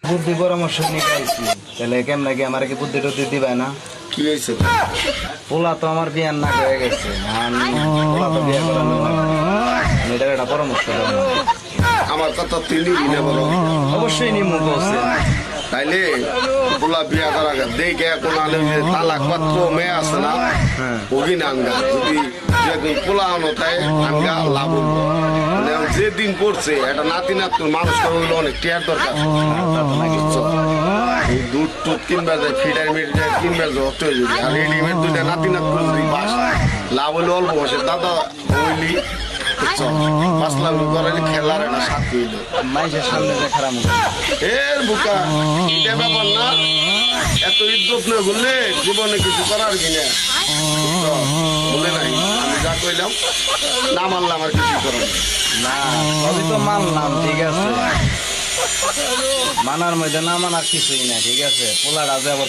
বুদ্ধি পরামর্শ নিয়ে আইছি, তাহলে কেমন কি আমার কি বুদ্ধি টুদ্ধি দিবে না? কি হয়েছে? পোলা তো আমার বিয়ার না হয়ে গেছে, পোলা তো বিয়ে করানো এটার একটা পরামর্শ দাও না। আমার কথা তুই নিবি না বলো? অবশ্যই নিমু বলছে। তাইলে পোলা বিয়া করা দেখে এখন আলে যে তালাক পাত্র মেয়ে আছে না, ওগি না আনগা। যদি যেদিন পোলা আনো তাই আনগা লাভ হইব। মানে যেদিন করছে একটা নাতি নাতুর মানুষ হইলে অনেক টিয়ার দরকার। এই দুধ টুধ কিনবা যায়, ফিডার মিটার কিনবা যায়, অত হয়ে যাবে। আর রেডিমেড দুইটা নাতি নাতুর যদি বাস লাভ হইলে অল্প বসে দাদা হইলি 5 লাখ করাইলে খেলার একটা সাথ হইল। মাইসের সামনে যে খারাপ এর বুকা এটা ব্যাপার না, এত ইজ্জত না বললে জীবনে কিছু করার কিনা বলে নাই। আমি যা কইলাম না মানলাম আর কিছু করার নেই। না, সবই তো মানলাম, ঠিক আছে। মানার মধ্যে না মানার কিছুই না, ঠিক আছে। পোলার আজ আবার